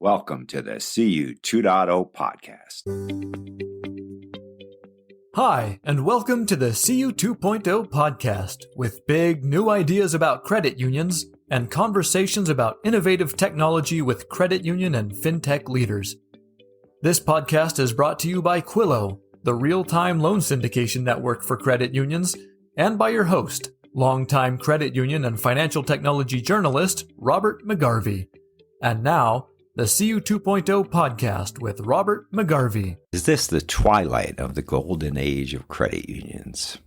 Welcome to the CU 2.0 podcast. Hi, and welcome to the CU 2.0 podcast with big new ideas about credit unions and conversations about innovative technology with credit union and fintech leaders. This podcast is brought to you by Quillo, the real-time loan syndication network for credit unions, and by your host, longtime credit union and financial technology journalist Robert McGarvey. And now, the CU 2.0 podcast with Robert McGarvey. Is this the twilight of the golden age of credit unions?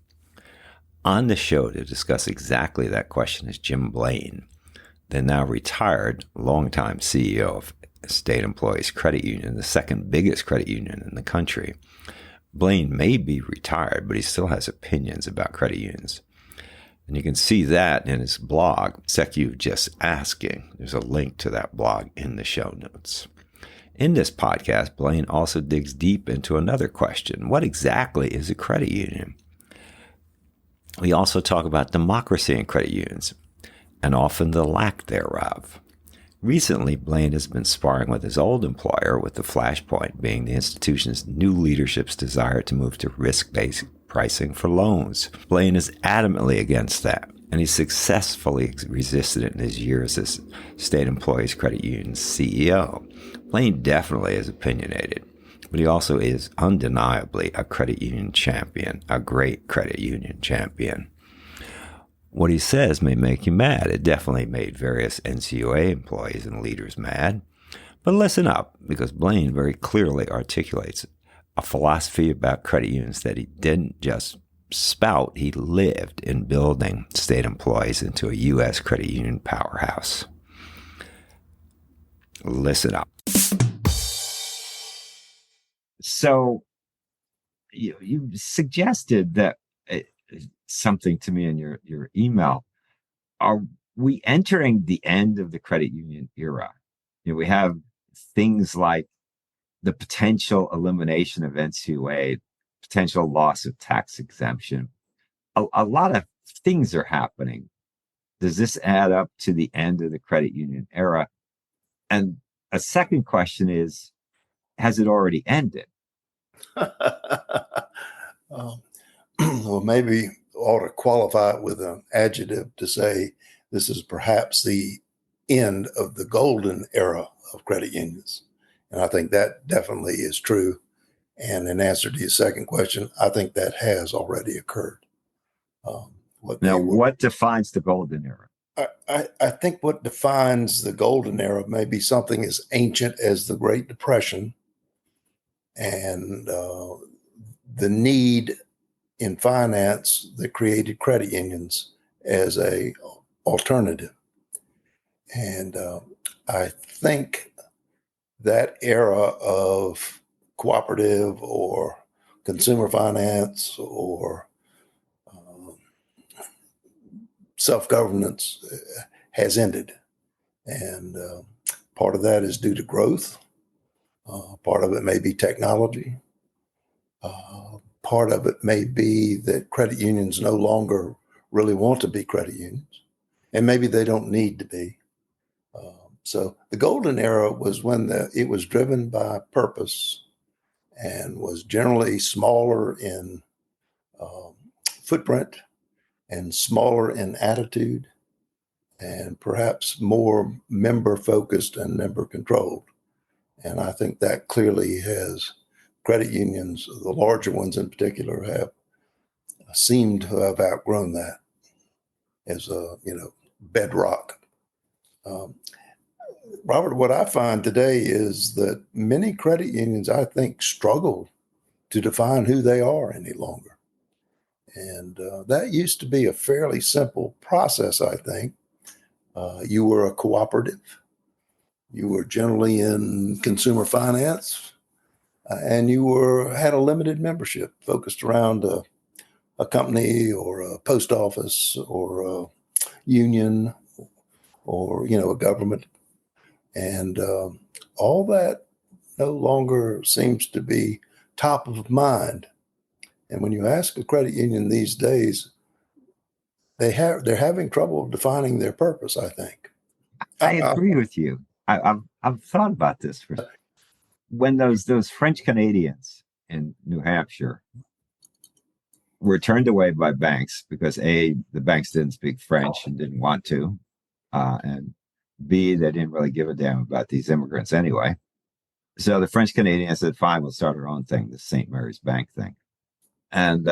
On the show to discuss exactly that question is Jim Blaine, the now retired longtime CEO of State Employees Credit Union, the second biggest credit union in the country. Blaine may be retired, but he still has opinions about credit unions. And you can see that in his blog, SECU Just Asking. There's a link to that blog in the show notes. In this podcast, Blaine also digs deep into another question. What exactly is a credit union? We also talk about democracy in credit unions, and often the lack thereof. Recently, Blaine has been sparring with his old employer, with the flashpoint being the institution's new leadership's desire to move to risk-based pricing for loans. Blaine is adamantly against that, and he successfully resisted it in his years as State Employees Credit Union's CEO. Blaine definitely is opinionated, but he also is undeniably a credit union champion, a great credit union champion. What he says may make you mad. It definitely made various NCUA employees and leaders mad. But listen up, because Blaine very clearly articulates a philosophy about credit unions that he didn't just spout, he lived in building state employees into a U.S. credit union powerhouse. Listen up. So you suggested that something to me in your email. Are we entering the end of the credit union era? We have things like the potential elimination of NCUA, potential loss of tax exemption. A lot of things are happening. Does this add up to the end of the credit union era? And a second question is, has it already ended? Well, maybe ought to qualify it with an adjective to say this is perhaps the end of the golden era of credit unions. And I think that definitely is true. And in answer to your second question, I think that has already occurred. What defines the golden era? I think what defines the golden era may be something as ancient as the Great Depression and the need in finance that created credit unions as a alternative. And I think that era of cooperative or consumer finance or self-governance has ended. And part of that is due to growth. Part of it may be technology. Part of it may be that credit unions no longer really want to be credit unions, and maybe they don't need to be. So the golden era was when it was driven by purpose and was generally smaller in footprint and smaller in attitude and perhaps more member-focused and member-controlled. And I think that clearly has credit unions, the larger ones in particular, have seemed to have outgrown that as a bedrock. Robert, what I find today is that many credit unions, I think, struggle to define who they are any longer. And that used to be a fairly simple process, I think. You were a cooperative. You were generally in consumer finance. And you had a limited membership focused around a company or a post office or a union or, a government. And all that no longer seems to be top of mind. And when you ask a credit union these days, they're having trouble defining their purpose, I think. I agree with you. I've thought about this for when those French Canadians in New Hampshire were turned away by banks because A, the banks didn't speak French and didn't want to, and B, they didn't really give a damn about these immigrants anyway. So the French Canadians said, fine, we'll start our own thing, the St. Mary's Bank thing. And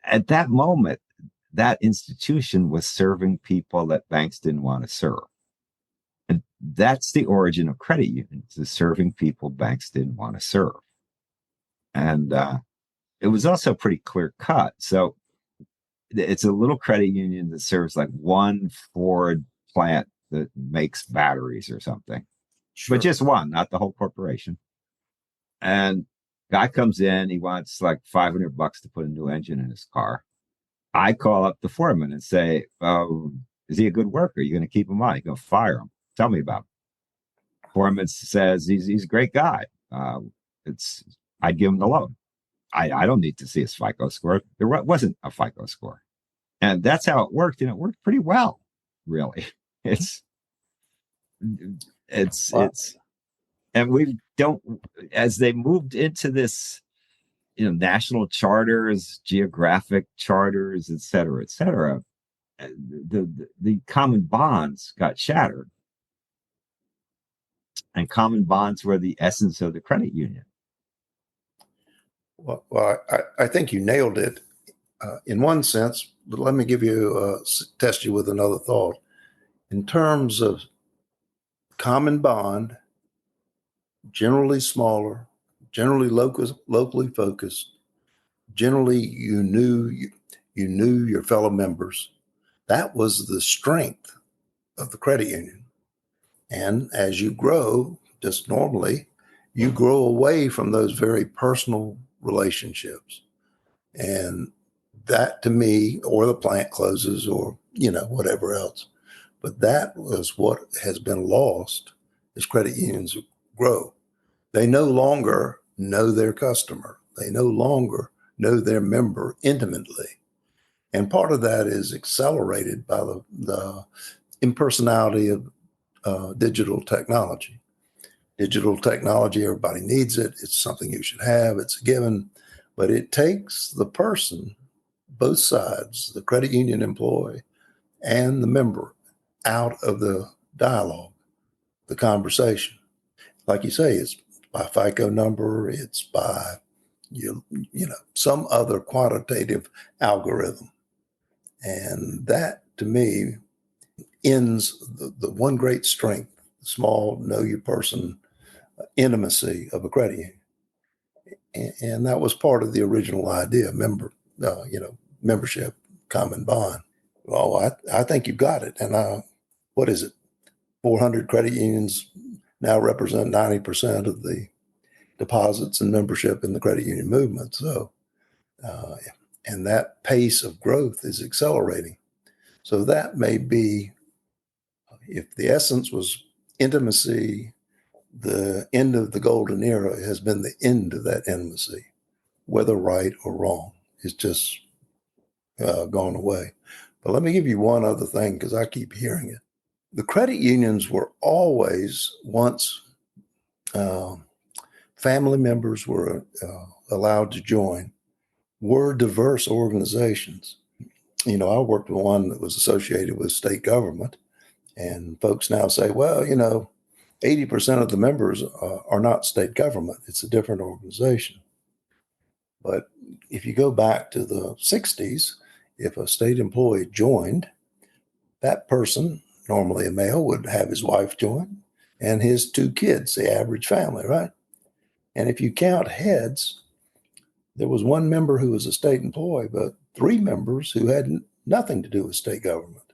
at that moment, that institution was serving people that banks didn't want to serve. And that's the origin of credit unions, is serving people banks didn't want to serve. And it was also pretty clear cut. So it's a little credit union that serves like one Ford plant that makes batteries or something. Sure. But just one, not the whole corporation. And guy comes in, he wants like $500 to put a new engine in his car. I call up the foreman and say, oh, is he a good worker? Are you going to keep him on? You're going to fire him. Tell me about him. Foreman says he's a great guy. I'd give him the loan. I don't need to see his FICO score. There wasn't a FICO score. And that's how it worked. And it worked pretty well, really. And we don't, as they moved into this, national charters, geographic charters, et cetera, the common bonds got shattered. And common bonds were the essence of the credit union. Well, I think you nailed it in one sense, but let me test you with another thought. In terms of common bond, generally smaller, generally locally focused, generally you knew your fellow members. That was the strength of the credit union. And as you grow, just normally, you grow away from those very personal relationships. And that to me, or the plant closes or, whatever else. But that was what has been lost as credit unions grow. They no longer know their customer. They no longer know their member intimately. And part of that is accelerated by the impersonality of digital technology. Digital technology, everybody needs it. It's something you should have. It's a given. But it takes the person, both sides, the credit union employee and the member, out of the dialogue, the conversation. Like you say, it's by FICO number, it's by some other quantitative algorithm. And that, to me, ends the one great strength, the small, know your person intimacy of a credit union. And that was part of the original idea, membership, common bond. Well, I think you've got it. And what is it? 400 credit unions now represent 90% of the deposits and membership in the credit union movement. So, and that pace of growth is accelerating. So that may be, if the essence was intimacy, the end of the golden era has been the end of that intimacy, whether right or wrong. It's just gone away. But let me give you one other thing, because I keep hearing it. The credit unions were always, once family members were allowed to join, were diverse organizations. I worked with one that was associated with state government, and folks now say, well, 80% of the members are not state government. It's a different organization. But if you go back to the 60s, if a state employee joined, that person, normally a male, would have his wife join and his 2 kids, the average family, right? And if you count heads, there was 1 member who was a state employee, but 3 members who had nothing to do with state government.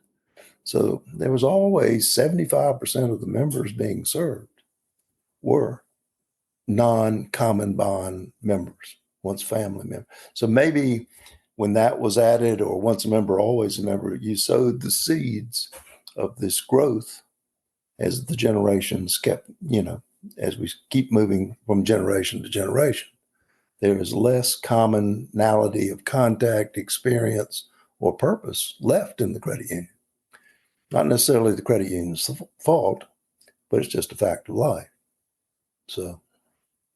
So there was always 75% of the members being served were non-common bond members, once family members. So maybe when that was added, or once a member, always a member, you sowed the seeds of this growth as the generations kept, as we keep moving from generation to generation. There is less commonality of contact, experience, or purpose left in the credit union. Not necessarily the credit union's fault, but it's just a fact of life. So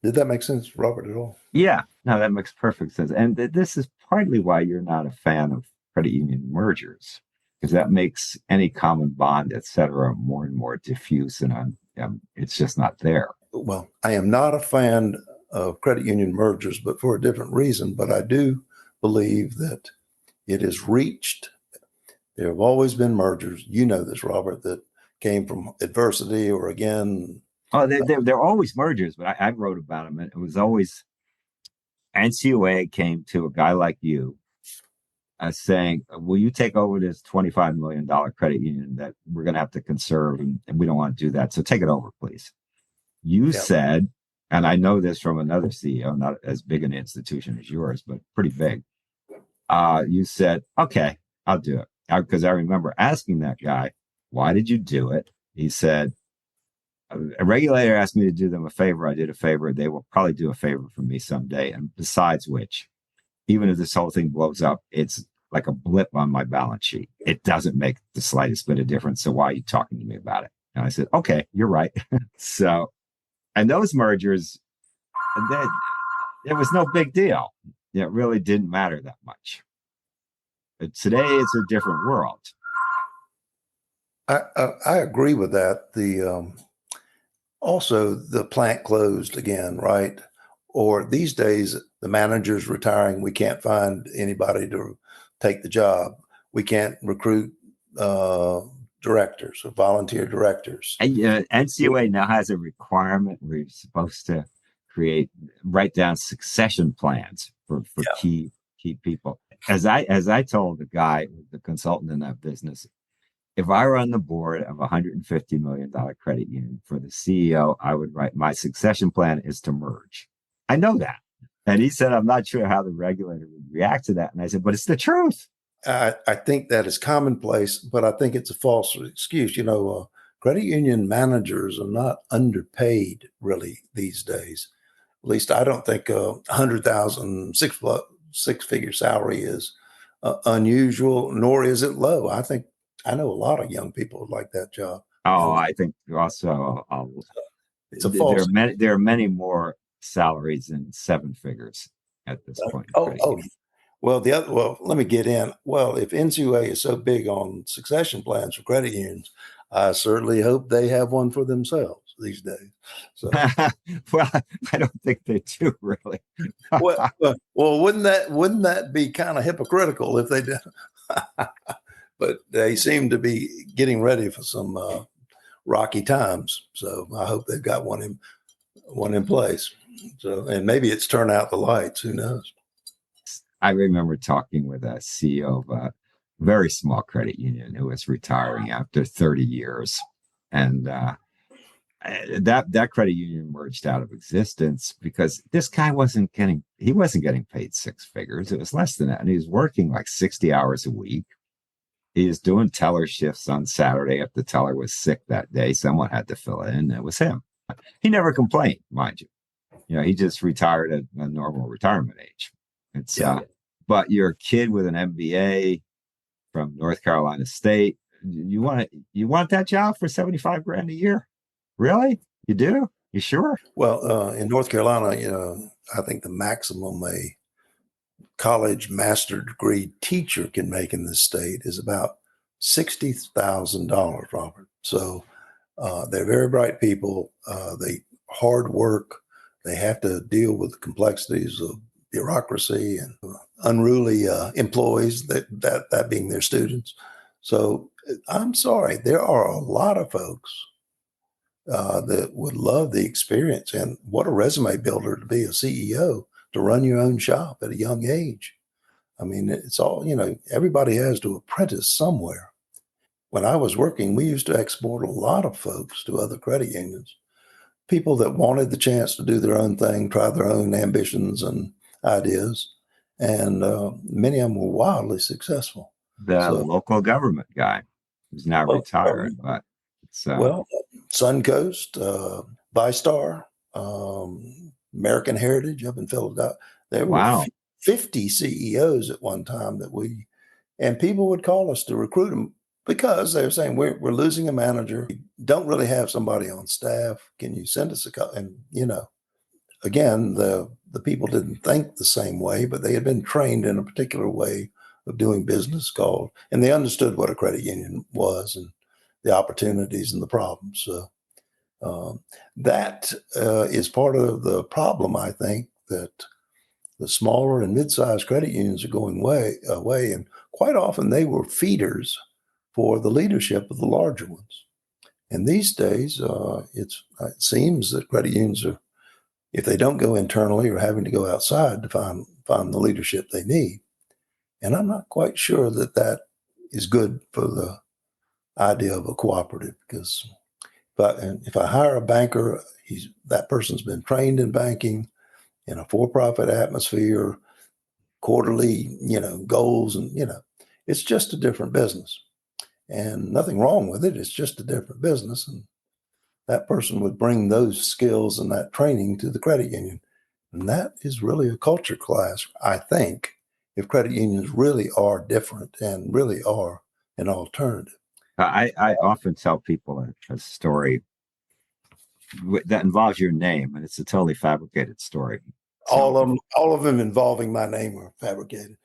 did that make sense, Robert, at all? Yeah, no, that makes perfect sense. And this is partly why you're not a fan of credit union mergers, because that makes any common bond, et cetera, more and more diffuse, and it's just not there. Well, I am not a fan of credit union mergers, but for a different reason. But I do believe that it has reached. There have always been mergers. You know this, Robert, that came from adversity or again. Oh, they're always mergers, but I wrote about them, and it was always NCUA came to a guy like you saying, will you take over this $25 million credit union that we're going to have to conserve, and we don't want to do that. So take it over, please. You said, and I know this from another CEO, not as big an institution as yours, but pretty big. You said, okay, I'll do it. Because I remember asking that guy, why did you do it? He said, a regulator asked me to do them a favor. I did a favor. They will probably do a favor for me someday. And besides which, even if this whole thing blows up, it's like a blip on my balance sheet. It doesn't make the slightest bit of difference. So why are you talking to me about it? And I said, okay, you're right. So, and those mergers, it was no big deal. It really didn't matter that much. But today, it's a different world. I agree with that. Also, the plant closed again, right? Or these days, the manager's retiring. We can't find anybody to take the job. We can't recruit directors or volunteer directors. And NCUA now has a requirement where you're supposed to write down succession plans for key people. As I told the guy, the consultant in that business, if I were on the board of a $150 million credit union for the CEO, I would write, my succession plan is to merge. I know that. And he said, I'm not sure how the regulator would react to that. And I said, but it's the truth. I think that is commonplace, but I think it's a false excuse. Credit union managers are not underpaid really these days. At least I don't think $100,000 six-figure salary is unusual, nor is it low. I know a lot of young people who like that job. Oh, I think also it's a false. There are many more salaries in seven figures at this point. Well, let me get in. Well, if NCUA is so big on succession plans for credit unions, I certainly hope they have one for themselves these days. So, well, I don't think they do really. well, wouldn't that be kind of hypocritical if they did? But they seem to be getting ready for some rocky times. So I hope they've got one in place. So, and maybe it's turn out the lights. Who knows? I remember talking with a CEO of a very small credit union who was retiring after 30 years. And that credit union merged out of existence because this guy wasn't getting paid six figures. It was less than that. And he was working like 60 hours a week. He was doing teller shifts on Saturday. If the teller was sick that day, someone had to fill it in. It was him. He never complained, mind you. He just retired at a normal retirement age. But you're a kid with an MBA from North Carolina State. You want that job for $75,000 a year? Really? You do? You sure? Well, in North Carolina, I think the maximum a college master degree teacher can make in this state is about $60,000, Robert. So they're very bright people. They hard work. They have to deal with the complexities of bureaucracy and unruly employees, that being their students. So I'm sorry, there are a lot of folks that would love the experience. And what a resume builder to be a CEO, to run your own shop at a young age. I mean, it's all, everybody has to apprentice somewhere. When I was working, we used to export a lot of folks to other credit unions, people that wanted the chance to do their own thing, try their own ambitions and ideas. And many of them were wildly successful. The local government guy who's now retired, but Suncoast, ViStar, American Heritage up in Philadelphia. There were 50 CEOs at one time and people would call us to recruit them because they were saying we're losing a manager. We don't really have somebody on staff. Can you send us a call? And again, the people didn't think the same way, but they had been trained in a particular way of doing business and they understood what a credit union was and the opportunities and the problems. So that is part of the problem, I think, that the smaller and mid-sized credit unions are going away, and quite often they were feeders for the leadership of the larger ones. And these days, it seems that credit unions are, if they don't go internally, are having to go outside to find the leadership they need. And I'm not quite sure that is good for the idea of a cooperative, because if I hire a banker, that person's been trained in banking in a for-profit atmosphere, quarterly, goals, and it's just a different business, and nothing wrong with it. It's just a different business, and that person would bring those skills and that training to the credit union, and that is really a culture clash, I think, if credit unions really are different and really are an alternative. I often tell people a story that involves your name, and it's a totally fabricated story. All of them involving my name are fabricated.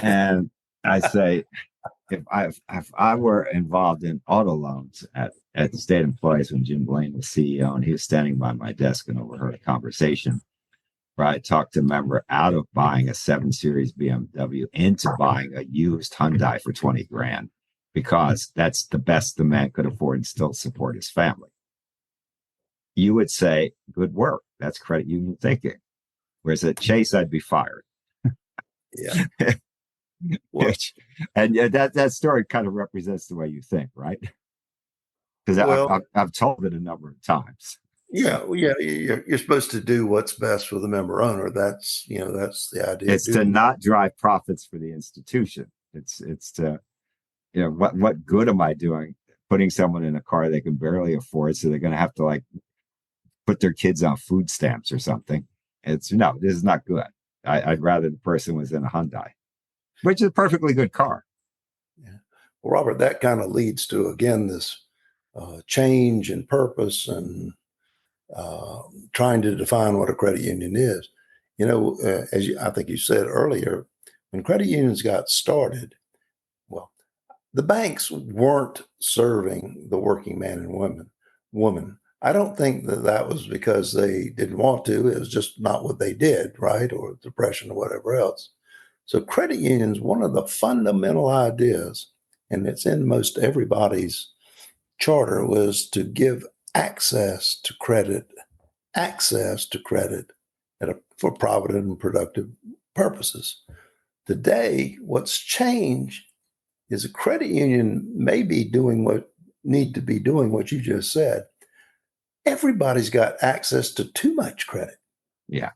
And I say, if I were involved in auto loans at the state employees when Jim Blaine was CEO, and he was standing by my desk and overheard a conversation where I talked a member out of buying a 7 Series BMW into buying a used Hyundai for 20 grand, because that's the best the man could afford and still support his family. You would say, good work. That's credit union thinking. Whereas at Chase, I'd be fired. Yeah. And that story kind of represents the way you think, right? Because I've told it a number of times. Yeah, you're supposed to do what's best for the member owner. That's the idea. It's to not drive profits for the institution. It's to, what good am I doing putting someone in a car they can barely afford, so they're going to have to put their kids on food stamps or something? This is not good. I'd rather the person was in a Hyundai, which is a perfectly good car. Yeah. Well, Robert, that kind of leads to, again, this change in purpose and trying to define what a credit union is. I think you said earlier, when credit unions got started, well, the banks weren't serving the working man and woman. I don't think that was because they didn't want to. It was just not what they did, right? Or depression or whatever else. So credit unions, one of the fundamental ideas, and it's in most everybody's charter, was to give access to credit for provident and productive purposes. Today, what's changed is a credit union may be doing what you just said. Everybody's got access to too much credit. Yeah.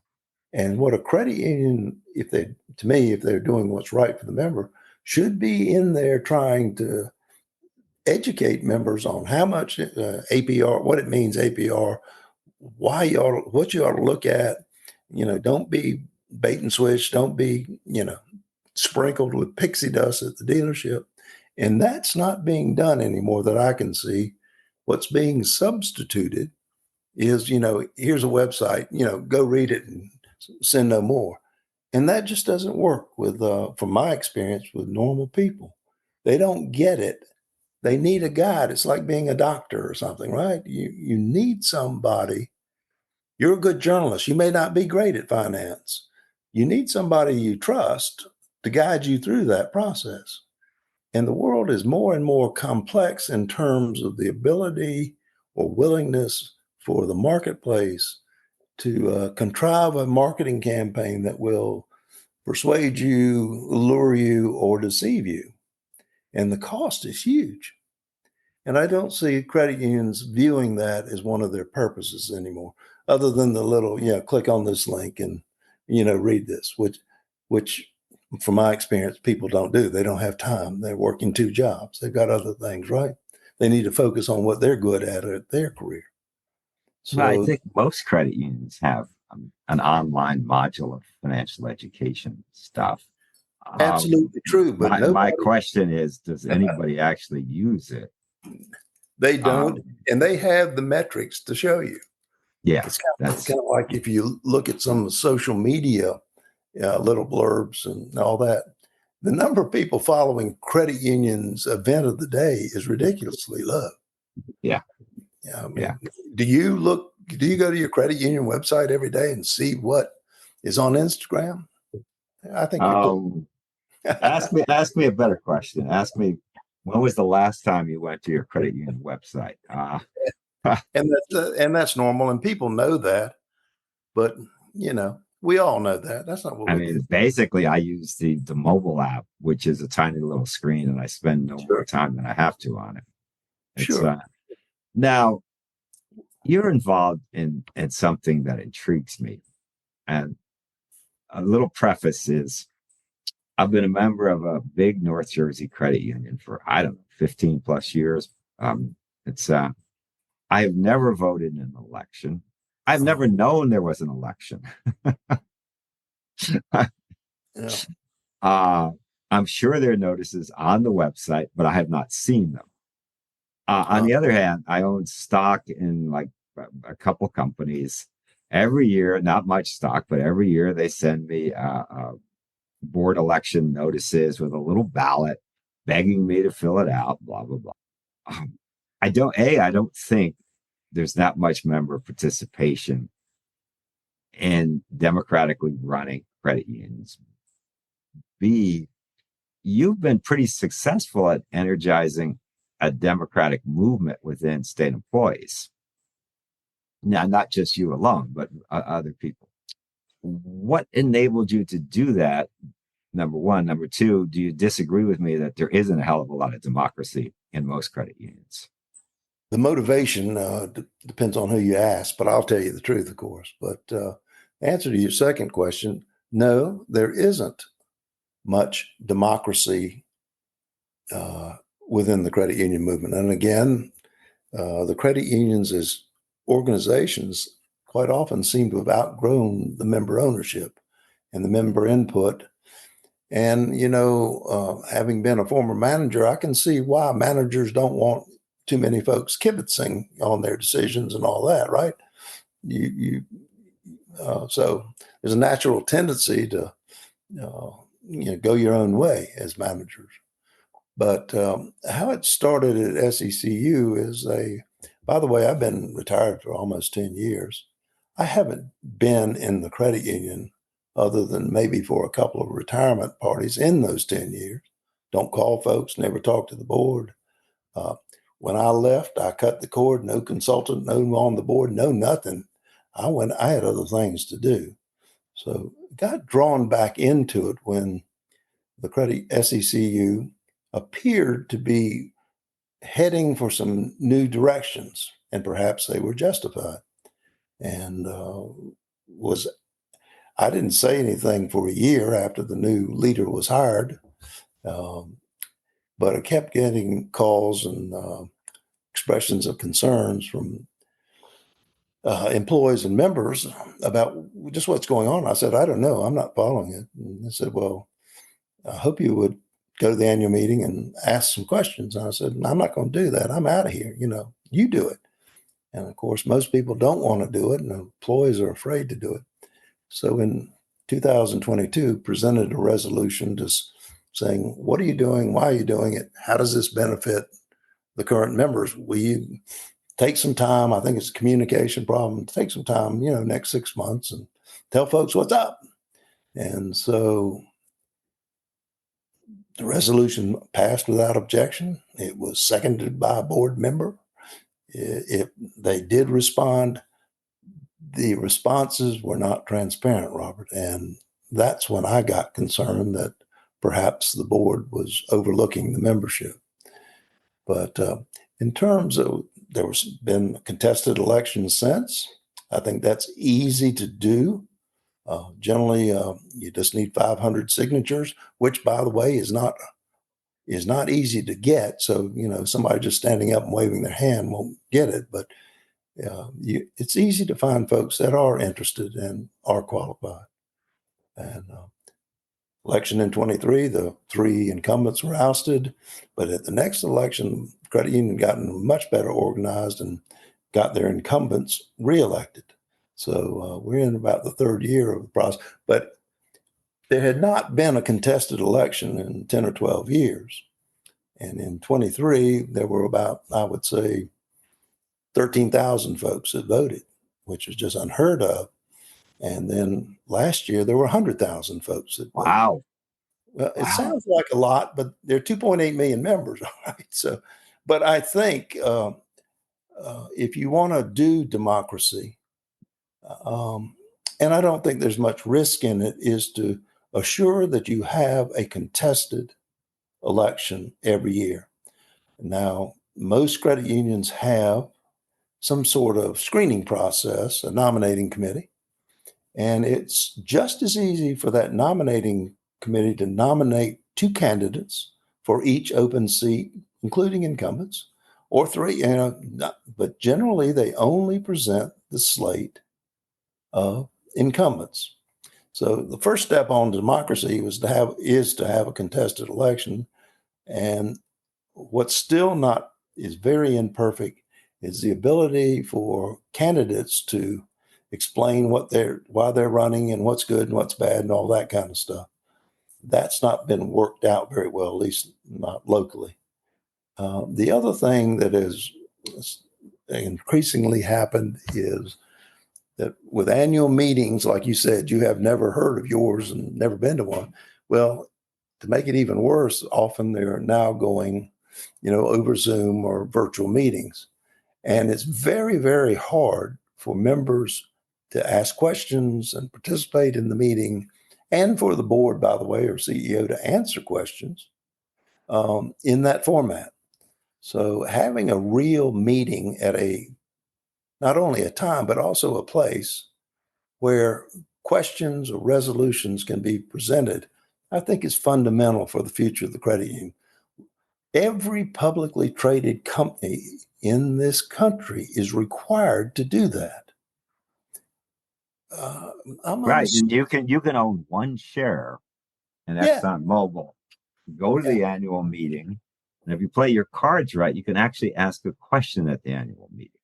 And what a credit union, if they're doing what's right for the member, should be in there trying to educate members on how much APR, what it means APR, what you ought to look at. Don't be bait and switch. Don't be, sprinkled with pixie dust at the dealership. And that's not being done anymore that I can see. What's being substituted is, here's a website, go read it and send no more. And that just doesn't work from my experience with normal people. They don't get it. They need a guide. It's like being a doctor or something, right? You need somebody. You're a good journalist. You may not be great at finance. You need somebody you trust to guide you through that process. And the world is more and more complex in terms of the ability or willingness for the marketplace to contrive a marketing campaign that will persuade you, lure you, or deceive you. And the cost is huge. And I don't see credit unions viewing that as one of their purposes anymore, other than the little, click on this link and, read this, which from my experience, people don't do. They don't have time. They're working 2 jobs. They've got other things, right? They need to focus on what they're good at their career. So I think most credit unions have an online module of financial education stuff. Absolutely true, but My nobody, question is, does anybody actually use it? they don't, Um, and they have the metrics to show you. yeah, It's that's kind of like if you look at some social media little blurbs and all that. The number of people following credit union's event of the day is ridiculously low. yeah, Yeah, I yeah. mean, do you go to your credit union website every day and see what is on Instagram? I think you're Um, ask me a better question. Ask me, when was the last time you went to your credit union website? and that's normal, and people know that. But we all know that. That's not what I we do. mean, basically, I use the mobile app, which is a tiny little screen, and I spend no more Sure, time than I have to on it. It's sure. now you're involved in something that intrigues me, and a little preface is I've been a member of a big North Jersey credit union for, I don't know, 15 plus years. It's I have never voted in an election. I've never known there was an election. Yeah. I'm sure there are notices on the website, but I have not seen them. On Uh, the other hand, I own stock in like a couple companies. Every year, not much stock, but every year they send me board election notices with a little ballot begging me to fill it out, blah, blah, blah. I don't think there's that much member participation in democratically running credit unions. B, you've been pretty successful at energizing a democratic movement within state employees. Now, not just you alone, but other people. What enabled you to do that? Number one. Number two, do you disagree with me that there isn't a hell of a lot of democracy in most credit unions? the motivation depends on who you ask, but I'll tell you the truth, of course. But answer to your second question, no, there isn't much democracy within the credit union movement. And again, the credit unions as organizations quite often seem to have outgrown the member ownership and the member input. And, having been a former manager, I can see why managers don't want too many folks kibitzing on their decisions and all that, right? So there's a natural tendency to, go your own way as managers. But how it started at SECU is by the way, I've been retired for almost 10 years. I haven't been in the credit union other than maybe for a couple of retirement parties in those 10 years. Don't call folks, never talk to the board. Uh, when I left, I cut the cord, no consultant, no on the board, no nothing. I had other things to do. So got drawn back into it when the credit SECU appeared to be heading for some new directions, and perhaps they were justified. And was I didn't say anything for a year after the new leader was hired, um, but I kept getting calls and expressions of concerns from employees and members about just what's going on. I said, I don't know. I'm not following it. And they said, well, I hope you would go to the annual meeting and ask some questions. And I said, I'm not going to do that. I'm out of here. You do it. And of course, most people don't want to do it, and employees are afraid to do it. So in 2022, presented a resolution just saying, what are you doing? Why are you doing it? How does this benefit the current members? Will you take some time? I think it's a communication problem. Take some time, next 6 months and tell folks what's up. And so the resolution passed without objection. It was seconded by a board member. They did respond. The responses were not transparent, Robert. And that's when I got concerned that perhaps the board was overlooking the membership. But in terms of there's been contested elections since, I think that's easy to do. Generally, you just need 500 signatures, which, by the way, is not easy to get. So somebody just standing up and waving their hand won't get it. But it's easy to find folks that are interested and are qualified. And Election in 23, the 3 incumbents were ousted. But at the next election, credit union gotten much better organized and got their incumbents reelected. So we're in about the third year of the process. But there had not been a contested election in 10 or 12 years. And in 23, there were about, I would say, 13,000 folks that voted, which was just unheard of. And then last year, there were 100,000 folks that voted. Wow. Well, it sounds like a lot, but there are 2.8 million members, all right? So, but I think if you want to do democracy, and I don't think there's much risk in it, is to assure that you have a contested election every year. Now, most credit unions have some sort of screening process, a nominating committee, and it's just as easy for that nominating committee to nominate 2 candidates for each open seat, including incumbents, or 3, but generally they only present the slate of incumbents. So the first step on democracy is to have a contested election. And what's still not is very imperfect is the ability for candidates to explain why they're running and what's good and what's bad and all that kind of stuff. That's not been worked out very well, at least not locally. The other thing that has increasingly happened is that with annual meetings, like you said, you have never heard of yours and never been to one. Well, to make it even worse, often they're now going, over Zoom or virtual meetings. And it's very, very hard for members to ask questions and participate in the meeting, and for the board, by the way, or CEO to answer questions in that format. So having a real meeting at not only a time, but also a place where questions or resolutions can be presented, I think is fundamental for the future of the credit union. Every publicly traded company in this country is required to do that. Right. And you can own 1 share in Yeah, ExxonMobil. Go to yeah, the annual meeting. And if you play your cards right, you can actually ask a question at the annual meeting.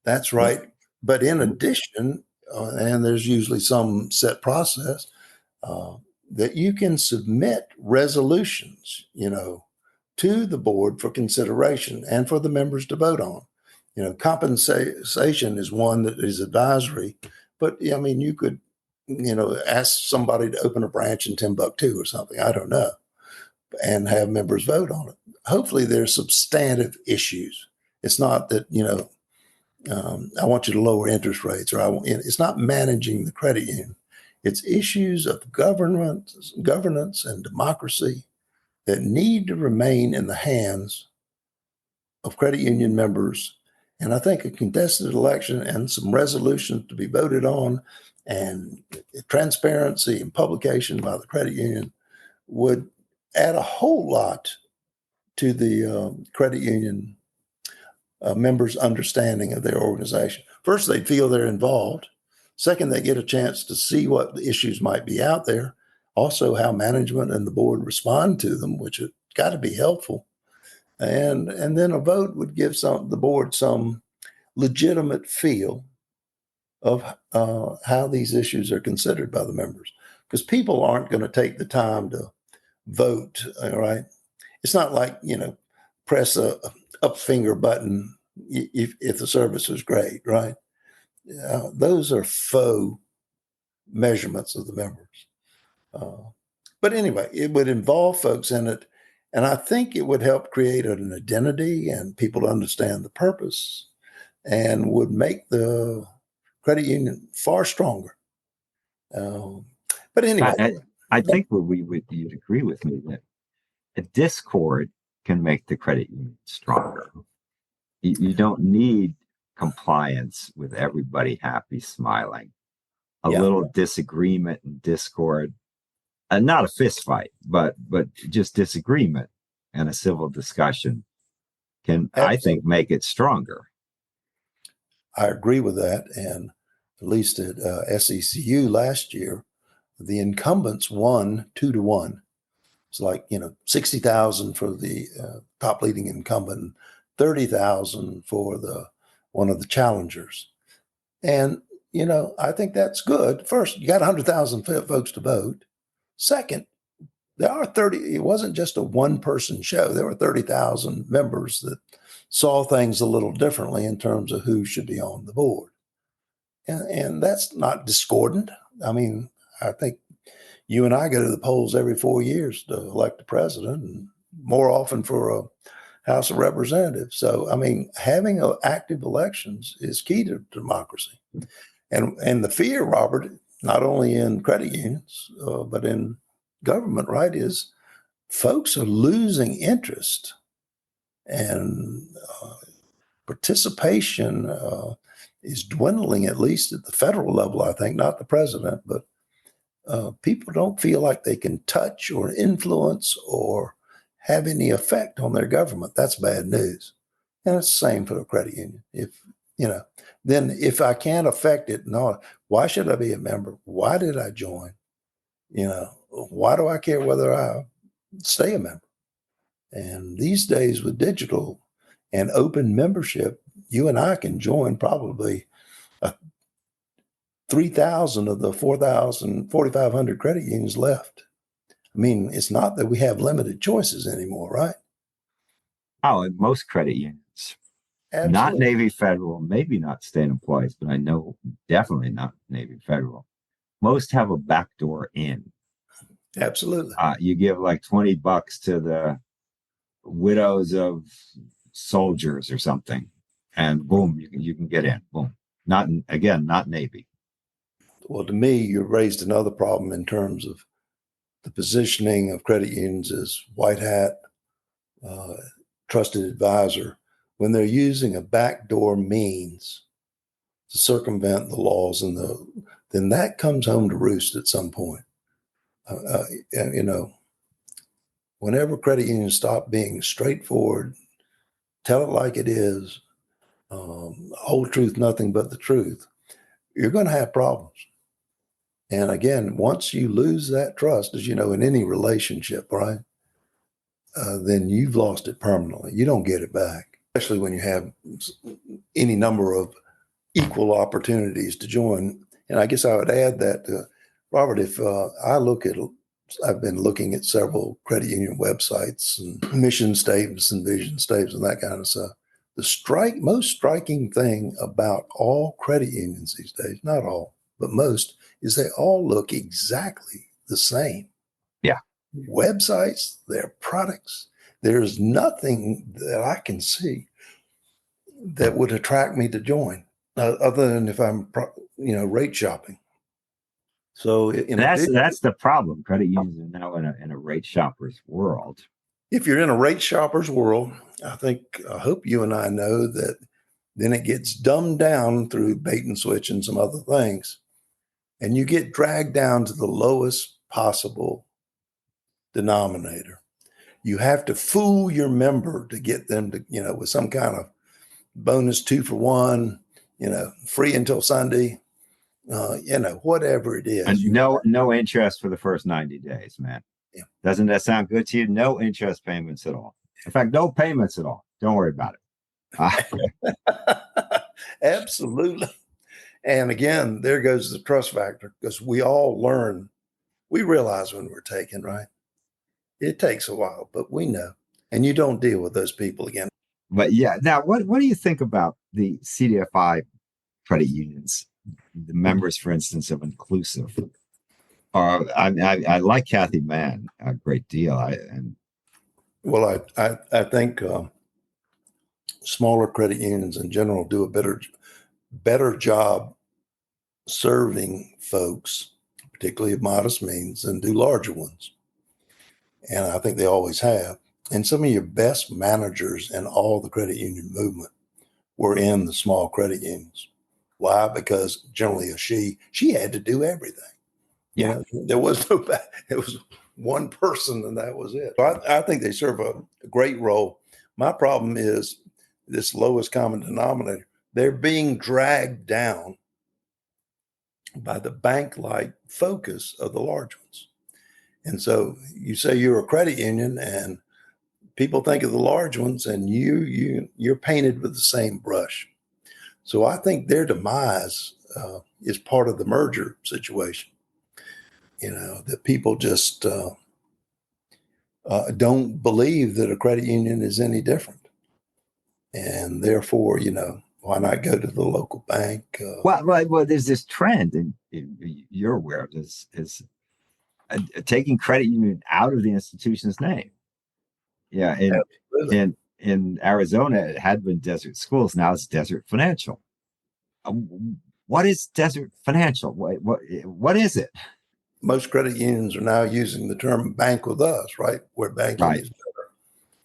that's right. But in addition, and there's usually some set process, that you can submit resolutions, to the board for consideration and for the members to vote on. Compensation is one that is advisory, but I mean, you could, ask somebody to open a branch in Timbuktu or something, I don't know, and have members vote on it. Hopefully there's substantive issues. It's not that, I want you to lower interest rates, or it's not managing the credit union. It's issues of governance and democracy that need to remain in the hands of credit union members. And I think a contested election and some resolutions to be voted on and transparency and publication by the credit union would add a whole lot to the credit union members' understanding of their organization. First, they feel they're involved. Second, they get a chance to see what issues might be out there. Also, how management and the board respond to them, which has got to be helpful. And then a vote would give the board some legitimate feel of how these issues are considered by the members. Because people aren't going to take the time to vote, all right? It's not like, press a up finger button if the service is great, right? Those are faux measurements of the members. But anyway, it would involve folks in it. And I think it would help create an identity and people understand the purpose, and would make the credit union far stronger. But anyway. I think you'd agree with me that a discord can make the credit union stronger. You don't need compliance with everybody happy, smiling. A little disagreement and discord, and not a fist fight, but just disagreement and a civil discussion can, I think, make it stronger. I agree with that. And at least at SECU last year, the incumbents won 2-1. It's like, 60,000 for the top leading incumbent, and 30,000 for one of the challengers. And, I think that's good. First, you got 100,000 folks to vote. Second, there are 30, it wasn't just a one-person show. There were 30,000 members that saw things a little differently in terms of who should be on the board. And that's not discordant. I mean, I think you and I go to the polls every 4 years to elect a president, and more often for a House of Representatives. So, I mean, having active elections is key to democracy. And the fear, Robert, not only in credit unions, but in government, right, is folks are losing interest, and participation is dwindling, at least at the federal level, I think, not the president, but people don't feel like they can touch or influence or have any effect on their government. That's bad news. And it's the same for a credit union. Then if I can't affect it, no, why should I be a member? Why did I join? Why do I care whether I stay a member? And these days with digital and open membership, you and I can join probably 3,000 of the 4,500 credit unions left. I mean, it's not that we have limited choices anymore, right? Oh, and most credit unions, Absolutely. not Navy Federal, maybe not state employees, but I know definitely not Navy Federal. Most have a backdoor in. Absolutely. You give like $20 to the widows of soldiers or something, and boom, you can get in. Boom. Not Navy. Well, to me, you raised another problem in terms of the positioning of credit unions as white hat, trusted advisor, when they're using a backdoor means to circumvent the laws, then that comes home to roost at some point. Whenever credit unions stop being straightforward, tell it like it is, whole truth, nothing but the truth, you're going to have problems. And again, once you lose that trust, as you know, in any relationship, right, then you've lost it permanently. You don't get it back, especially when you have any number of equal opportunities to join. And I guess I would add that, Robert, if I've been looking at several credit union websites and mission statements and vision statements and that kind of stuff. The most striking thing about all credit unions these days, not all, but most, is they all look exactly the same. Yeah. Websites, their products, there's nothing that I can see that would attract me to join, other than if I'm, rate shopping. So that's the problem. Credit unions are now in a rate shopper's world. If you're in a rate shopper's world, I hope you and I know that then it gets dumbed down through bait and switch and some other things. And you get dragged down to the lowest possible denominator. You have to fool your member to get them to, with some kind of bonus 2 for 1, free until Sunday, whatever it is. And no interest for the first 90 days, man. Yeah. Doesn't that sound good to you? No interest payments at all. In fact, no payments at all. Don't worry about it. Absolutely. And again, there goes the trust factor, because we all we realize when we're taken, right? It takes a while, but we know. And you don't deal with those people again. But yeah, now what do you think about the CDFI credit unions, the members, for instance, of Inclusive? I like Kathy Mann a great deal. I think smaller credit unions in general do a better job serving folks, particularly of modest means, than do larger ones. And I think they always have. And some of your best managers in all the credit union movement were in the small credit unions. Why? Because generally she had to do everything. Yeah. There was it was one person and that was it. So I think they serve a great role. My problem is this lowest common denominator. They're being dragged down by the bank-like focus of the large ones. And so you say you're a credit union and people think of the large ones and you're painted with the same brush. So I think their demise is part of the merger situation. That people just don't believe that a credit union is any different. And therefore, why not go to the local bank? Well, there's this trend, and you're aware of this, is taking credit union out of the institution's name. Yeah, in Arizona, it had been Desert Schools. Now it's Desert Financial. What is Desert Financial? What is it? Most credit unions are now using the term bank with us, right? Where banking is better.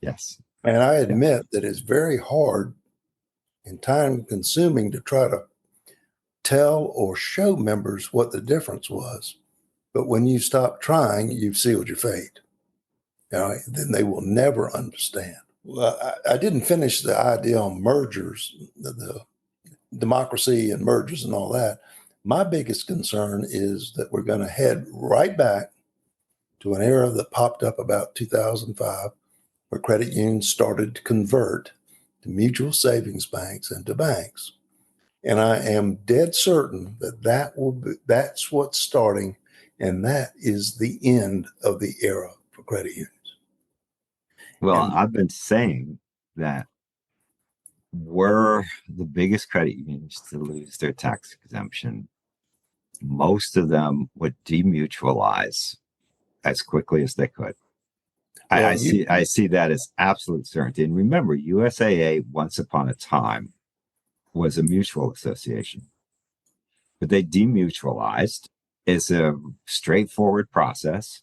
Yes. And I admit that it's very hard and time consuming to try to tell or show members what the difference was. But when you stop trying, you've sealed your fate. Then they will never understand. Well, I didn't finish the idea on mergers, the democracy and mergers and all that. My biggest concern is that we're going to head right back to an era that popped up about 2005, where credit unions started to convert to mutual savings banks and to banks. And I am dead certain that that's what's starting, and that is the end of the era for credit unions. Well, I've been saying that were the biggest credit unions to lose their tax exemption, most of them would demutualize as quickly as they could. Well, I see that as absolute certainty. And remember, USAA once upon a time was a mutual association, but they demutualized. It's a straightforward process.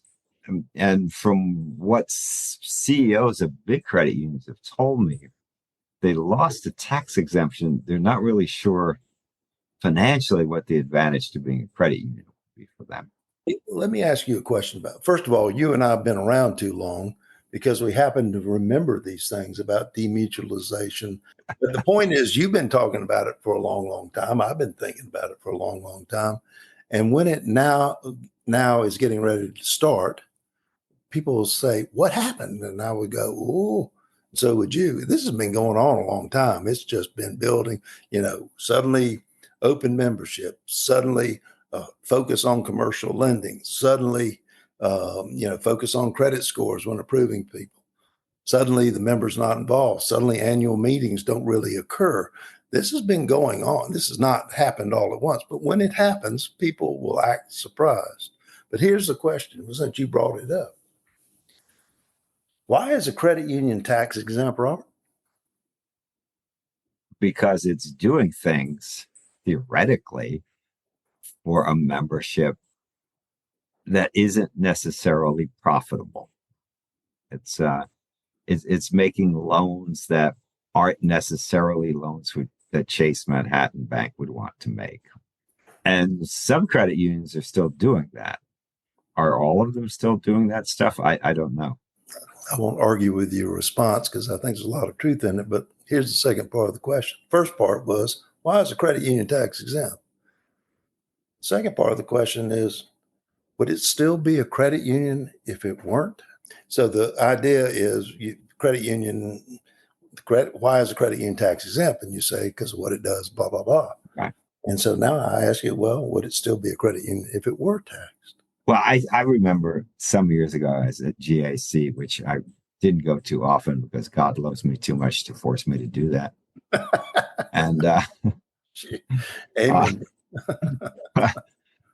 And from what CEOs of big credit unions have told me, they lost the tax exemption. They're not really sure financially what the advantage to being a credit union would be for them. Let me ask you a question about, first of all, you and I have been around too long because we happen to remember these things about demutualization. But the point is, you've been talking about it for a long, long time. I've been thinking about it for a long, long time. And when it now is getting ready to start, people will say, what happened? And I would go, oh, so would you. This has been going on a long time. It's just been building, suddenly open membership, suddenly focus on commercial lending, suddenly, focus on credit scores when approving people. Suddenly the member's not involved. Suddenly annual meetings don't really occur. This has been going on. This has not happened all at once, but when it happens, people will act surprised. But here's the question, since you brought it up. Why is a credit union tax exempt, Robert? Because it's doing things theoretically for a membership that isn't necessarily profitable. It's making loans that aren't necessarily loans that Chase Manhattan Bank would want to make. And some credit unions are still doing that. Are all of them still doing that stuff? I don't know. I won't argue with your response because I think there's a lot of truth in it, but here's the second part of the question. First part was, why is a credit union tax exempt? Second part of the question is, would it still be a credit union if it weren't? So the idea is credit union, why is a credit union tax exempt? And you say, because of what it does, blah, blah, blah. Right. And so now I ask you, well, would it still be a credit union if it were taxed? Well, I remember some years ago I was at GAC, which I didn't go too often because God loves me too much to force me to do that. And Amen.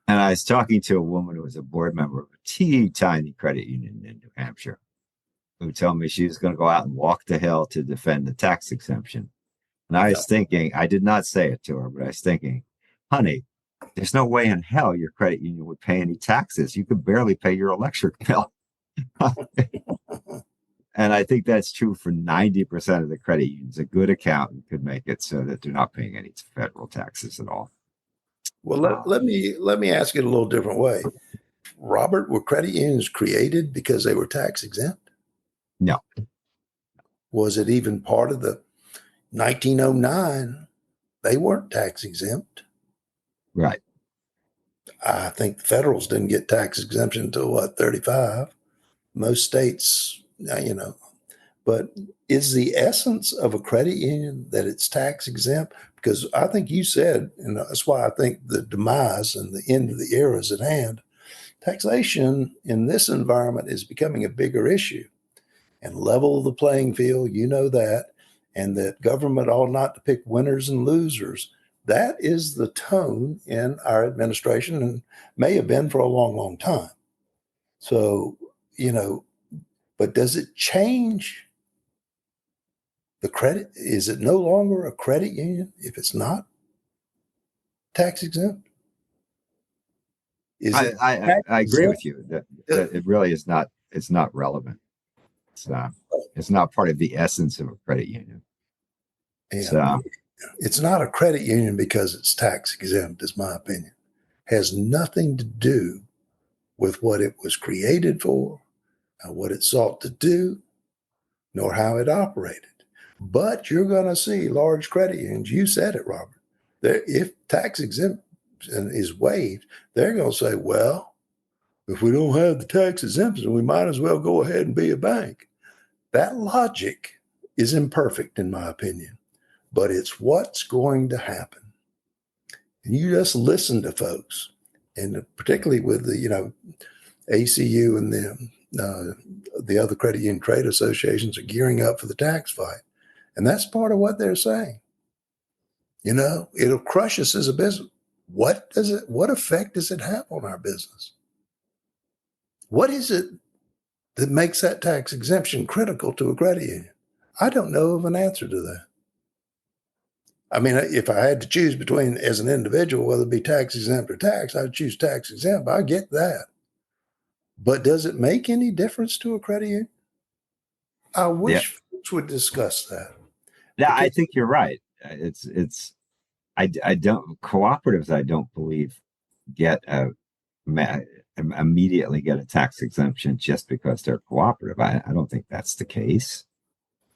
And I was talking to a woman who was a board member of a teeny tiny credit union in New Hampshire, who told me she was going to go out and walk the hill to defend the tax exemption. And I was thinking, I did not say it to her, but I was thinking, honey, there's no way in hell your credit union would pay any taxes. You could barely pay your electric bill. And I think that's true for 90% of the credit unions. A good accountant could make it so that they're not paying any federal taxes at all. Well, let me ask it a little different way. Robert, were credit unions created because they were tax exempt? No. Was it even part of the 1909? They weren't tax exempt. Right. I think the federals didn't get tax exemption until what, 35? Most states, but is the essence of a credit union that it's tax exempt? Because I think you said, and that's why I think the demise and the end of the era is at hand. Taxation in this environment is becoming a bigger issue, and level the playing field, you know that, and that government ought not to pick winners and losers. That is the tone in our administration and may have been for a long, long time. So, but does it change the credit? Is it no longer a credit union if it's not tax exempt? I agree with you that it really is not. It's not relevant. It's not part of the essence of a credit union. Yeah, it's not a credit union because it's tax exempt, is my opinion. Has nothing to do with what it was created for, what it sought to do, nor how it operated. But you're going to see large credit unions. You said it, Robert. If tax exemption is waived, they're going to say, well, if we don't have the tax exemption, we might as well go ahead and be a bank. That logic is imperfect, in my opinion, but it's what's going to happen. And you just listen to folks, and particularly with the, ACU and the other credit union trade associations are gearing up for the tax fight. And that's part of what they're saying. It'll crush us as a business. What effect does it have on our business? What is it that makes that tax exemption critical to a credit union? I don't know of an answer to that. I mean, if I had to choose between, as an individual, whether it be tax exempt or tax, I'd choose tax exempt. I get that. But does it make any difference to a credit union? I wish folks would discuss that. Yeah, I think you're right. I don't cooperatives. I don't believe immediately get a tax exemption just because they're cooperative. I don't think that's the case.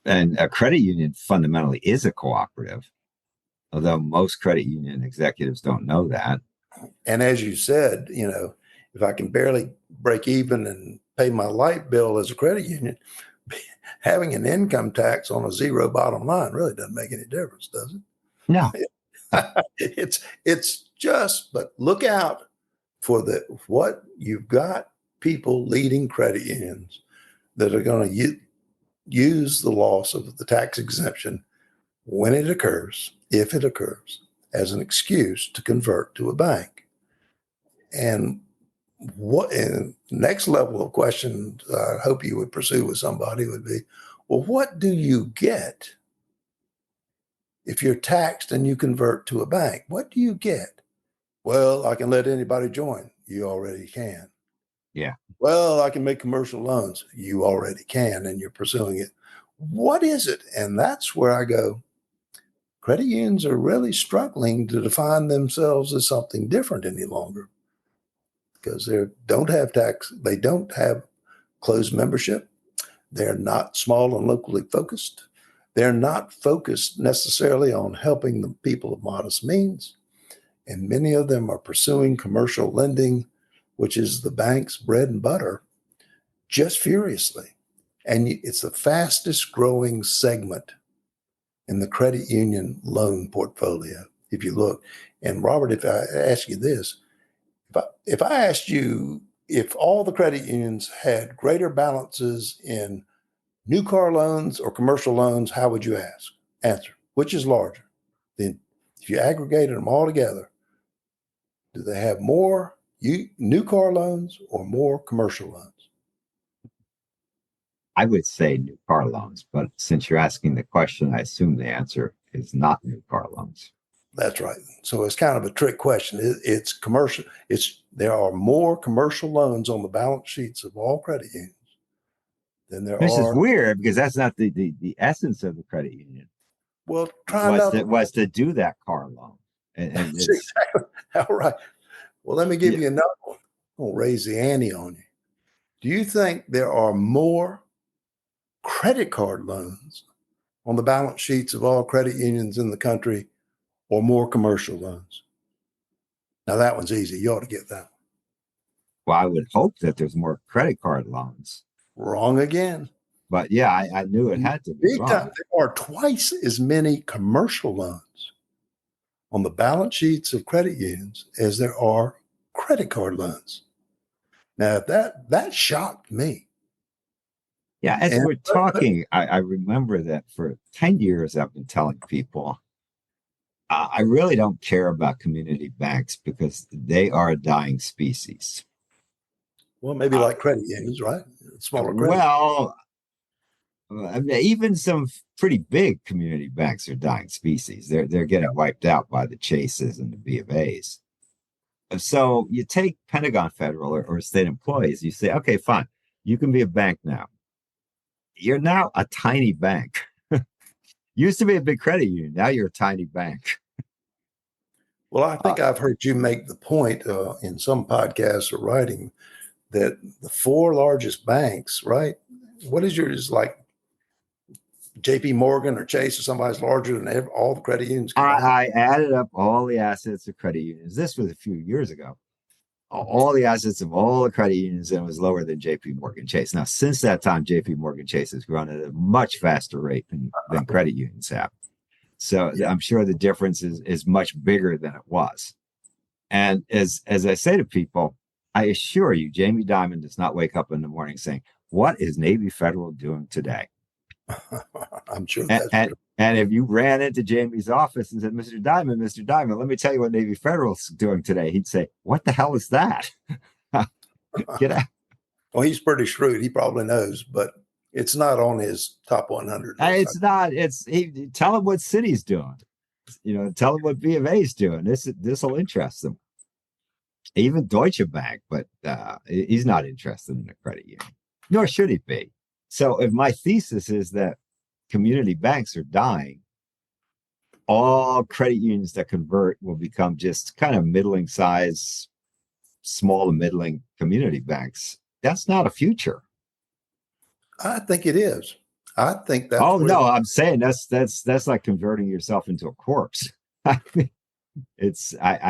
And a credit union fundamentally is a cooperative, although most credit union executives don't know that. And as you said, if I can barely break even and pay my light bill as a credit union, having an income tax on a zero bottom line really doesn't make any difference, does it? No. It's just, but look out for what you've got, people leading credit unions that are going to use the loss of the tax exemption when it occurs, if it occurs, as an excuse to convert to a bank. And next level of question I hope you would pursue with somebody would be, well, what do you get if you're taxed and you convert to a bank? What do you get? Well, I can let anybody join. You already can. Yeah. Well, I can make commercial loans. You already can, and you're pursuing it. What is it? And that's where I go, credit unions are really struggling to define themselves as something different any longer because they don't have tax. They don't have closed membership. They're not small and locally focused. They're not focused necessarily on helping the people of modest means. And many of them are pursuing commercial lending, which is the bank's bread and butter, just furiously. And it's the fastest growing segment in the credit union loan portfolio, if you look. And Robert, if I ask you this, if I asked you if all the credit unions had greater balances in new car loans or commercial loans, how would you answer? Which is larger? Then if you aggregated them all together, do they have more new car loans or more commercial loans? I would say new car loans, but since you're asking the question, I assume the answer is not new car loans. That's right. So it's kind of a trick question. It's commercial. There are more commercial loans on the balance sheets of all credit unions than there This are. is weird because that's not the essence of the credit union. Well, was to do that car loan. And it's exactly. All right. Well, let me give you another one. I'm going to raise the ante on you. Do you think there are more credit card loans on the balance sheets of all credit unions in the country or more commercial loans? Now that one's easy. You ought to get that. Well, I would hope that there's more credit card loans. Wrong again. But yeah, I knew it had to be Big wrong. time. There are twice as many commercial loans on the balance sheets of credit unions as there are credit card loans. Now that shocked me. Yeah, as we're talking, I remember that for 10 years I've been telling people I really don't care about community banks because they are a dying species. Well, maybe like credit unions, right? Smaller credit. Well, I mean, even some pretty big community banks are dying species. They're getting wiped out by the Chases and the B of A's. So you take Pentagon Federal or state employees, you say, okay, fine, you can be a bank now. You're now a tiny bank. Used to be a big credit union. Now you're a tiny bank. Well, I think I've heard you make the point in some podcasts or writing that the four largest banks, right? What is yours, like JP Morgan or Chase or somebody's larger than all the credit unions combined? I added up all the assets of credit unions. This was a few years ago. All the assets of all the credit unions, and it was lower than JP Morgan Chase. Now, since that time, JP Morgan Chase has grown at a much faster rate than credit unions have. So I'm sure the difference is much bigger than it was. And as I say to people, I assure you, Jamie Dimon does not wake up in the morning saying, what is Navy Federal doing today? I'm sure that's true. And if you ran into Jamie's office and said, Mr. Dimon, let me tell you what Navy Federal's doing today, he'd say, what the hell is that? Get out. Well, he's pretty shrewd. He probably knows, but it's not on his top 100. It's not. Tell him what Citi's doing. Tell him what B of A's doing. This will interest them. Even Deutsche Bank, but he's not interested in a credit union, nor should he be. So if my thesis is that community banks are dying, all credit unions that convert will become just kind of middling size, small and middling community banks. That's not a future. I think it is. I think that's. Oh no, I'm saying that's like converting yourself into a corpse. I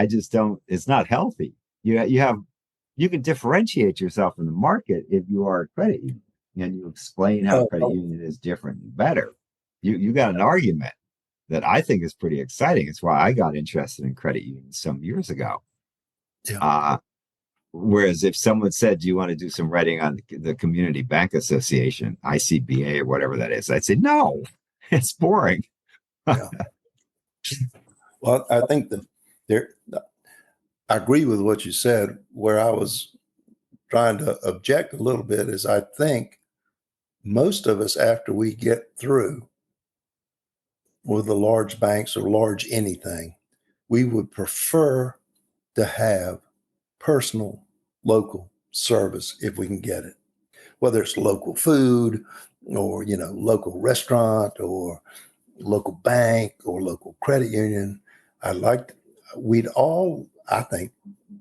just don't. It's not healthy. You can differentiate yourself in the market if you are a credit union and you explain how a credit union is different and better. You got an argument that I think is pretty exciting. It's why I got interested in credit unions some years ago. Yeah. Whereas if someone said, do you want to do some writing on the Community Bank Association, ICBA or whatever that is, I'd say, no, it's boring. Yeah. Well, I think I agree with what you said. Where I was trying to object a little bit is I think most of us, after we get through with the large banks or large anything, we would prefer to have personal local service if we can get it, whether it's local food or local restaurant or local bank or local credit union. I think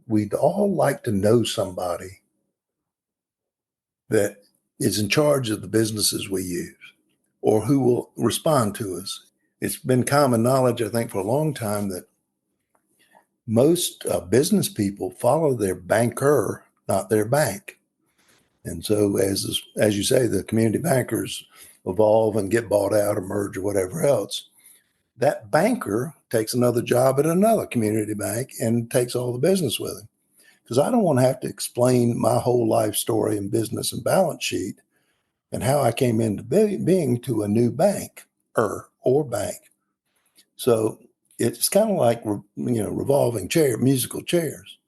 we'd all like to know somebody that is in charge of the businesses we use or who will respond to us. It's been common knowledge, I think, for a long time that most business people follow their banker, not their bank. And so as you say, the community bankers evolve and get bought out or merge or whatever else. That banker takes another job at another community bank and takes all the business with him. Because I don't want to have to explain my whole life story and business and balance sheet and how I came into being to a new bank or bank. So it's kind of like, revolving musical chairs.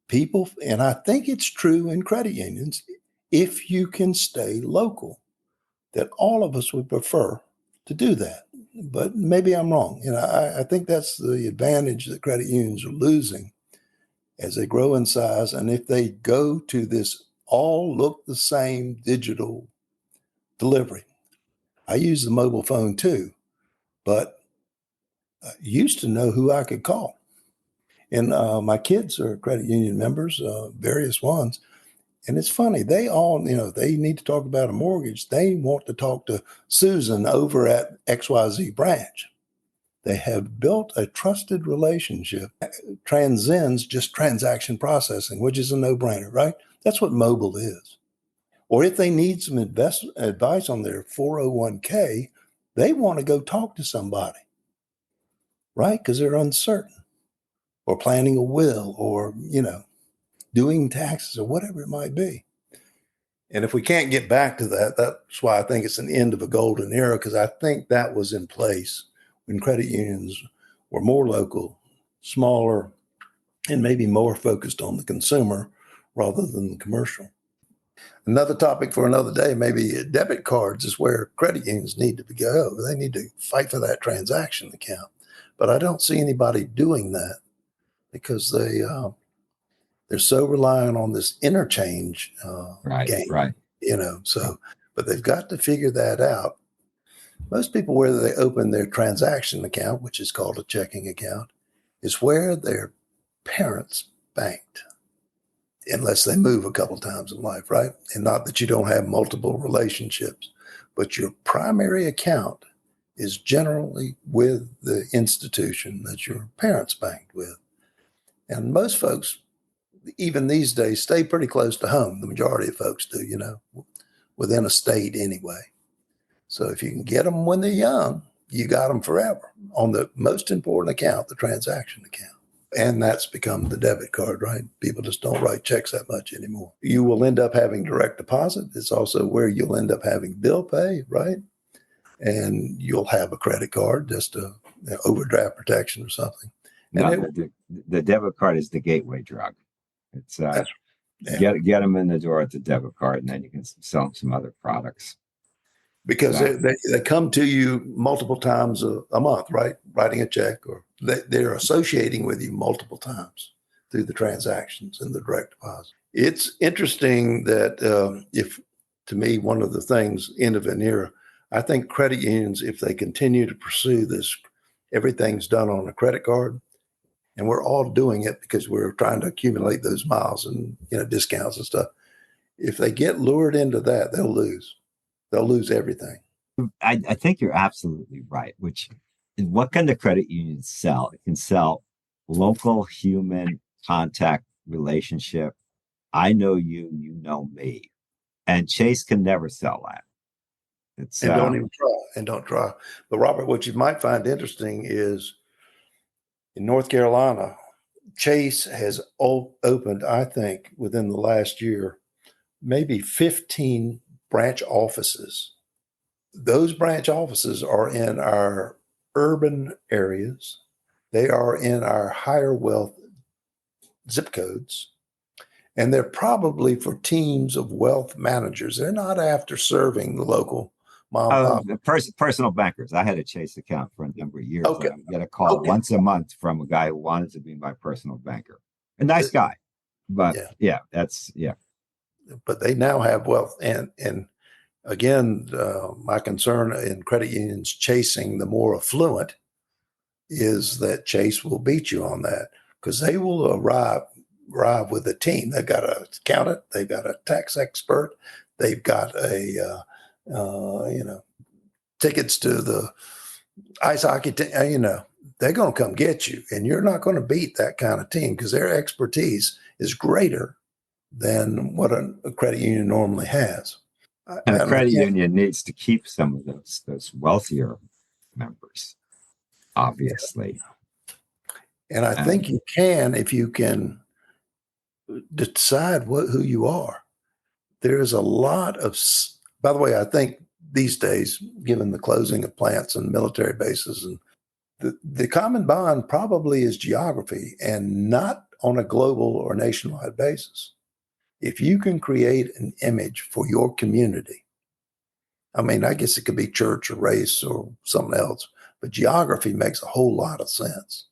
People, and I think it's true in credit unions, if you can stay local, that all of us would prefer to do that. But maybe I'm wrong. I think that's the advantage that credit unions are losing as they grow in size. And if they go to this all look the same digital delivery, I use the mobile phone too, but I used to know who I could call. And my kids are credit union members, various ones. And it's funny, they all, they need to talk about a mortgage. They want to talk to Susan over at XYZ branch. They have built a trusted relationship, transcends just transaction processing, which is a no-brainer, right? That's what mobile is. Or if they need some advice on their 401k, they want to go talk to somebody, right? Because they're uncertain, or planning a will, or, doing taxes, or whatever it might be. And if we can't get back to that, that's why I think it's an end of a golden era, because I think that was in place when credit unions were more local, smaller, and maybe more focused on the consumer rather than the commercial. Another topic for another day, maybe debit cards is where credit unions need to go. They need to fight for that transaction account. But I don't see anybody doing that because they're so reliant on this interchange game. Right. But they've got to figure that out. Most people, where they open their transaction account, which is called a checking account, is where their parents banked, unless they move a couple times in life, right? And not that you don't have multiple relationships, but your primary account is generally with the institution that your parents banked with. And most folks, even these days, stay pretty close to home. The majority of folks do, within a state anyway. So if you can get them when they're young, you got them forever on the most important account, the transaction account. And that's become the debit card, right? People just don't write checks that much anymore. You will end up having direct deposit. It's also where you'll end up having bill pay, right? And you'll have a credit card, just a overdraft protection or something. And the debit card is the gateway drug. It's get them in the door at the debit card, and then you can sell them some other products. Because they come to you multiple times a month, right? Writing a check, or they're associating with you multiple times through the transactions and the direct deposit. It's interesting that to me, one of the things, end of an era, I think credit unions, if they continue to pursue this, everything's done on a credit card, and we're all doing it because we're trying to accumulate those miles and discounts and stuff. If they get lured into that, they'll lose. They'll lose everything. I think you're absolutely right. Which is, what can the credit union sell? It can sell local human contact relationship. I know you, you know me. And Chase can never sell that. Don't even try. And don't try. But Robert, what you might find interesting is in North Carolina, Chase has opened, I think, within the last year, maybe 15 branch offices. Those branch offices are in our urban areas. They are in our higher wealth zip codes. And they're probably for teams of wealth managers. They're not after serving the local mom and pop. Personal bankers. I had a Chase account for a number of years. Okay. I would get a call once a month from a guy who wanted to be my personal banker. A nice guy. But that's. But they now have wealth. And again, my concern in credit unions chasing the more affluent is that Chase will beat you on that, because they will arrive with a team. They've got an accountant, they've got a tax expert, they've got a tickets to the ice hockey team. They're going to come get you, and you're not going to beat that kind of team because their expertise is greater than what a credit union normally has. And a credit union needs to keep some of those wealthier members, obviously. And I think you can, if you can decide who you are. There's a lot of, by the way, I think these days, given the closing of plants and military bases, and the common bond probably is geography, and not on a global or nationwide basis. If you can create an image for your community, I mean, I guess it could be church or race or something else, but geography makes a whole lot of sense.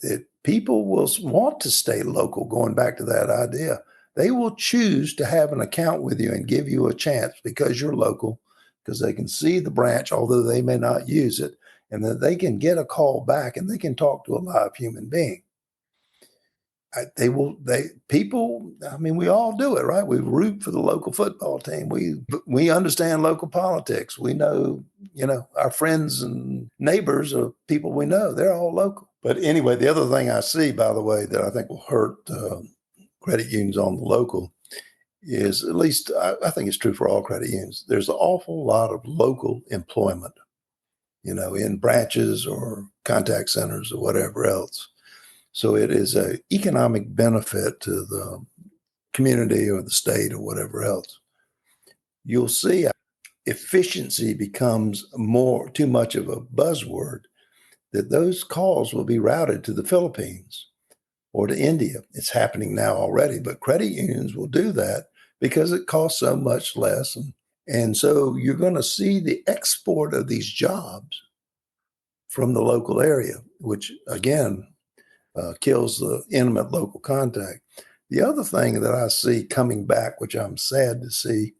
That people will want to stay local, going back to that idea. They will choose to have an account with you and give you a chance because you're local, because they can see the branch, although they may not use it, and that they can get a call back and they can talk to a live human being. we all do it, right? We root for the local football team. We understand local politics. We know, our friends and neighbors are people we know. They're all local. But anyway, the other thing I see, by the way, that I think will hurt credit unions on the local is, at least I think it's true for all credit unions, there's an awful lot of local employment, in branches or contact centers or whatever else. So it is an economic benefit to the community or the state or whatever else. You'll see efficiency becomes too much of a buzzword, that those calls will be routed to the Philippines or to India. It's happening now already, but credit unions will do that because it costs so much less. And so you're going to see the export of these jobs from the local area, which again, kills the intimate local contact. The other thing that I see coming back, which I'm sad to see,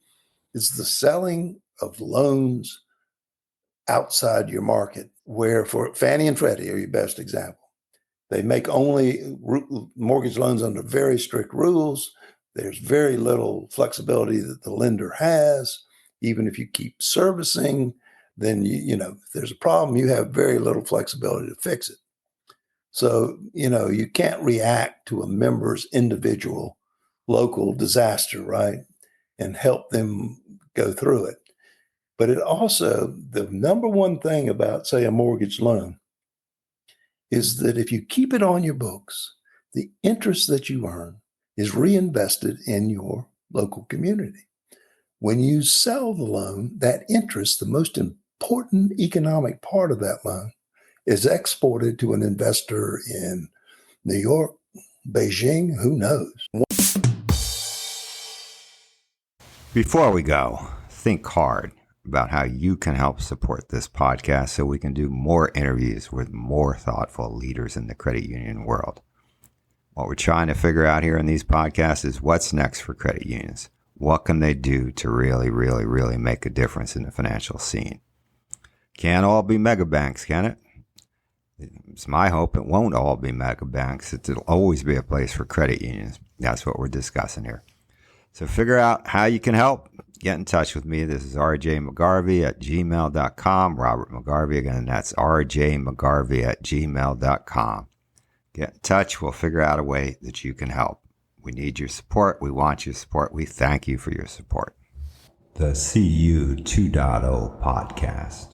is the selling of loans outside your market, where for Fannie and Freddie are your best example. They make only mortgage loans under very strict rules. There's very little flexibility that the lender has. Even if you keep servicing, then if there's a problem, you have very little flexibility to fix it. So, you can't react to a member's individual local disaster, right? And help them go through it. But it also, the number one thing about, say, a mortgage loan is that if you keep it on your books, the interest that you earn is reinvested in your local community. When you sell the loan, that interest, the most important economic part of that loan, is exported to an investor in New York, Beijing, who knows? Before we go, think hard about how you can help support this podcast so we can do more interviews with more thoughtful leaders in the credit union world. What we're trying to figure out here in these podcasts is what's next for credit unions. What can they do to really, really, really make a difference in the financial scene? Can't all be mega banks, can it? It's my hope it won't all be mega banks. It'll always be a place for credit unions. That's what we're discussing here. So figure out how you can help. Get in touch with me. This is rjmcgarvey@gmail.com. Robert McGarvey again. That's rjmcgarvey@gmail.com. Get in touch. We'll figure out a way that you can help. We need your support. We want your support. We thank you for your support. The CU 2.0 podcast.